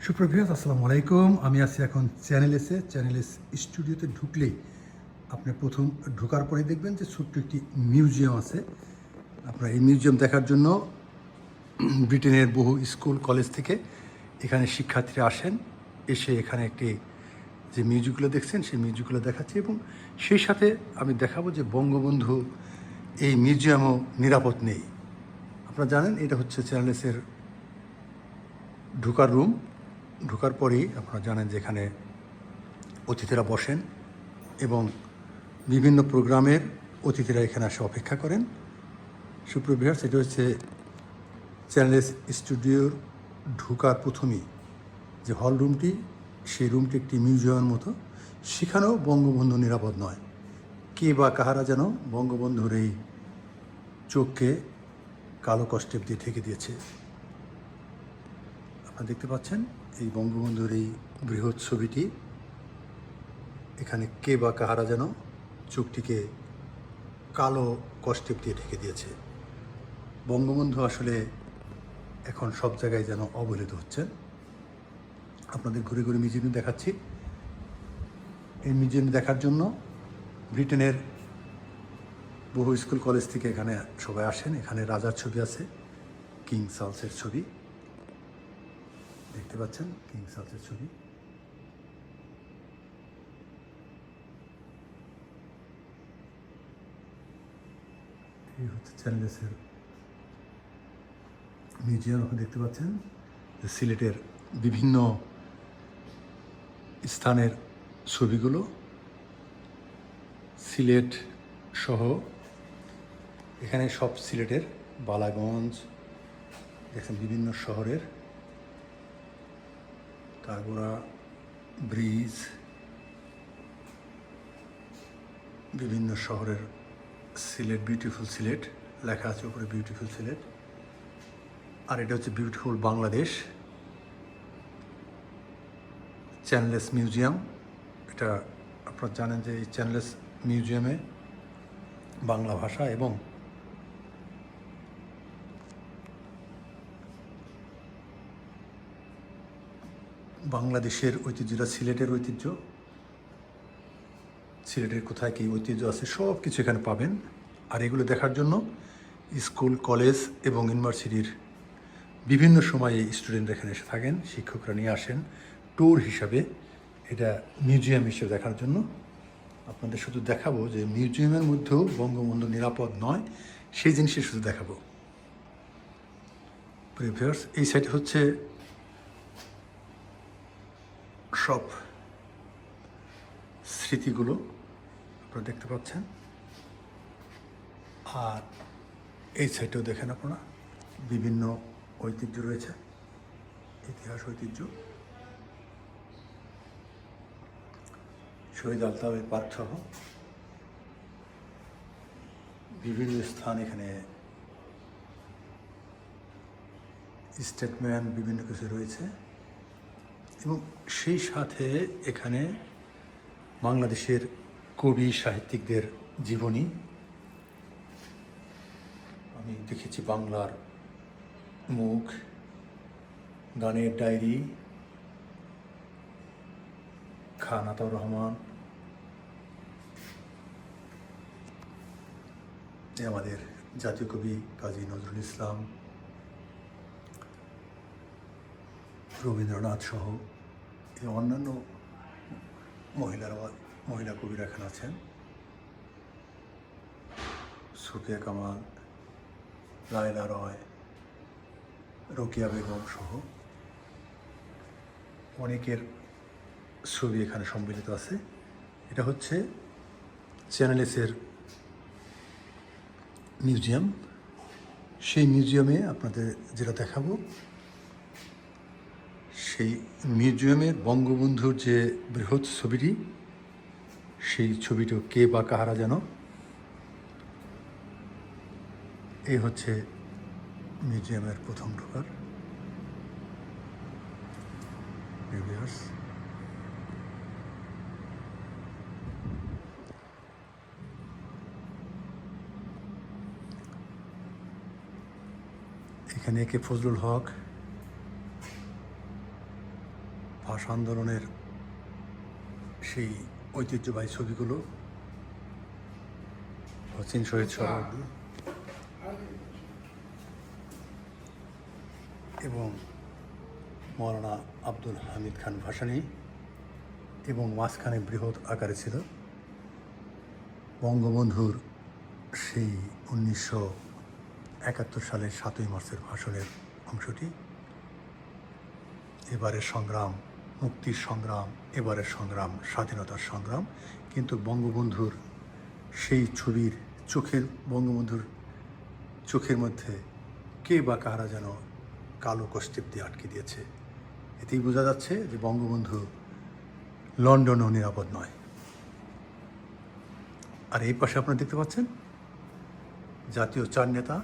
সুপ্রভাত, আসসালামু আলাইকুম। আমি আছি এখন চ্যানেল এস স্টুডিওতে ঢুকলেই আপনি প্রথম ঢোকার পরে দেখবেন যে ছোট্ট একটি মিউজিয়াম আছে। আপনার এই মিউজিয়াম দেখার জন্য ব্রিটেনের বহু স্কুল কলেজ থেকে এখানে শিক্ষার্থীরা আসেন। এসে এখানে একটি যে মিউজিকগুলো দেখছেন সেই মিউজিকগুলো দেখাচ্ছি এবং সেই সাথে আমি দেখাবো যে বঙ্গবন্ধু এই মিউজিয়ামও নিরাপদ নেই। আপনারা জানেন এটা হচ্ছে চ্যানেল এসের ঢোকার রুম। ঢোকার পরেই আপনারা জানেন যে এখানে অতিথিরা বসেন এবং বিভিন্ন প্রোগ্রামের অতিথিরা এখানে আসে অপেক্ষা করেন। সুপ্রভিয়ার্স, এটা হচ্ছে চ্যানেল স্টুডিওর ঢোকার প্রথমেই যে হল রুমটি, সেই রুমটি একটি মিউজিয়ামের মতো। সেখানেও বঙ্গবন্ধু নিরাপদ নয়। কে বা কাহারা যেন বঙ্গবন্ধুর এই চোখকে কালো কষ্টেপ দিয়ে ঢেকে দিয়েছে। আপনারা দেখতে পাচ্ছেন এই বঙ্গবন্ধুর এই বৃহৎ ছবিটি। এখানে কে বা কাহারা যেন চোখটিকে কালো কষ্টেপ দিয়ে ঢেকে দিয়েছে। বঙ্গবন্ধু আসলে এখন সব জায়গায় যেন অবহেলিত হচ্ছেন। আপনাদের ঘুরে ঘুরে মিউজিয়াম দেখাচ্ছি। এই মিউজিয়াম দেখার জন্য ব্রিটেনের বহু স্কুল কলেজ থেকে এখানে সবাই আসেন। এখানে রাজার ছবি আছে, কিং চার্লসের ছবি দেখতে পাচ্ছেন, কিং চার্লসের ছবি। এই হচ্ছে চ্যানেল-এর মিউজিয়াম। আপনি দেখতে পাচ্ছেন যে সিলেটের বিভিন্ন স্থানের ছবিগুলো। সিলেট সহ এখানে সব সিলেটের বালাগঞ্জ দেখেন, বিভিন্ন শহরের তারপরা ব্রিজ, বিভিন্ন শহরের সিলেট, বিউটিফুল সিলেট লেখা আছে উপরে, বিউটিফুল সিলেট। আর এটা হচ্ছে বিউটিফুল বাংলাদেশ। চ্যানেল-এস মিউজিয়াম, এটা আপনারা জানেন যে এই চ্যানেল-এস মিউজিয়ামে বাংলা ভাষা এবং বাংলাদেশের ঐতিহ্যটা, সিলেটের ঐতিহ্য, সিলেটের কোথায় কী ঐতিহ্য আছে সব কিছু এখানে পাবেন। আর এগুলো দেখার জন্য স্কুল, কলেজ এবং ইউনিভার্সিটির বিভিন্ন সময়ে স্টুডেন্টরা এখানে এসে থাকেন, শিক্ষকরা নিয়ে আসেন ট্যুর হিসাবে, এটা মিউজিয়াম হিসেবে দেখার জন্য। আপনাদের শুধু দেখাবো যে মিউজিয়ামের মধ্যেও বঙ্গবন্ধু নিরাপদ নয়, সেই জিনিসই শুধু দেখাবো। প্রিভিয়ার্স, এই সাইডে হচ্ছে সব স্মৃতিগুলো আপনারা দেখতে পাচ্ছেন। আর এই সাইডেও দেখেন আপনারা বিভিন্ন ঐতিহ্য রয়েছে, ইতিহাস ঐতিহ্য। শহীদ আলতাফ পার্ক সহ বিভিন্ন স্থান, এখানে স্টেটমেন্ট বিভিন্ন কিছু রয়েছে এবং সেই সাথে এখানে বাংলাদেশের কবি সাহিত্যিকদের জীবনী। আমি দেখেছি বাংলার মুখ, গানের ডায়েরি, খান আতাউর রহমান, আমাদের জাতীয় কবি কাজী নজরুল ইসলাম, রবীন্দ্রনাথ সহ এই অন্যান্য মহিলা কবিরা এখানে আছেন, সুফিয়া কামাল, লায়লা রয়, রোকেয়া বেগম সহ অনেকের ছবি এখানে সম্মিলিত আছে। এটা হচ্ছে চ্যানেল-এসের মিউজিয়াম। সেই মিউজিয়ামে আপনাদের যেটা দেখাবো, সেই মিউজিয়ামের বঙ্গবন্ধুর যে বৃহৎ ছবিটি, সেই ছবিটা কে বা কাহারা যেন। এই হচ্ছে মিউজিয়ামের প্রথম ঢোকার। এখানে কে ফজলুল হক, আন্দোলনের সেই ঐতিহ্যবাহী ছবিগুলো, হোসেন শহীদ সরোয়ার্দী এবং মৌলানা আব্দুল হামিদ খান ভাসানী, এবং মাঝখানে বৃহৎ আকারে ছিল বঙ্গবন্ধুর সেই 1971 সালের 7ই মার্চের ভাষণের অংশটি। এবারের সংগ্রাম মুক্তির সংগ্রাম, এবারের সংগ্রাম স্বাধীনতার সংগ্রাম। কিন্তু বঙ্গবন্ধুর সেই ছবির বঙ্গবন্ধুর চোখের মধ্যে কে বা কারা যেন কালো কষ্টেপ দিয়ে আটকে দিয়েছে। এতেই বোঝা যাচ্ছে যে বঙ্গবন্ধু লন্ডনও নিরাপদ নয়। আর এই পাশে আপনারা দেখতে পাচ্ছেন জাতীয় 4 নেতা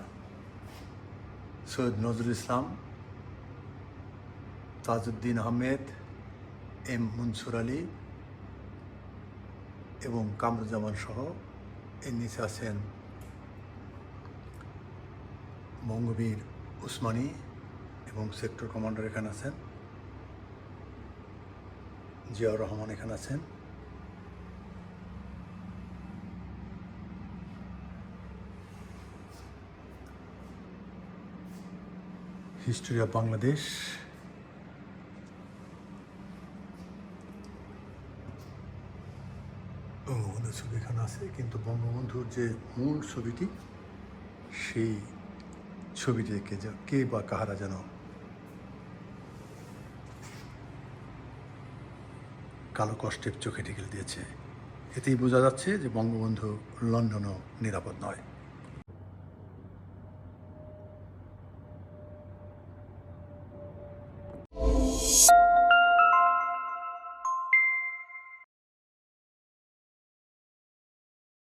সৈয়দ নজরুল ইসলাম, তাজউদ্দিন আহমেদ, এম মনসুর আলী এবং কামরুজ্জামান সহ এর নিচে আছেন বঙ্গবীর উসমানী এবং সেক্টর কমান্ডার এখানে আছেন, জিয়াউর রহমান এখানে আছেন, হিস্ট্রি অফ বাংলাদেশ ছবি এখানে আছে। কিন্তু বঙ্গবন্ধুর যে মূল ছবিটি, সেই ছবিটিকে কে বা কাহারা যেন কালো কষ্টের চোখে ঢেকে দিয়েছে। এতেই বোঝা যাচ্ছে যে বঙ্গবন্ধু লন্ডনও নিরাপদ নয়।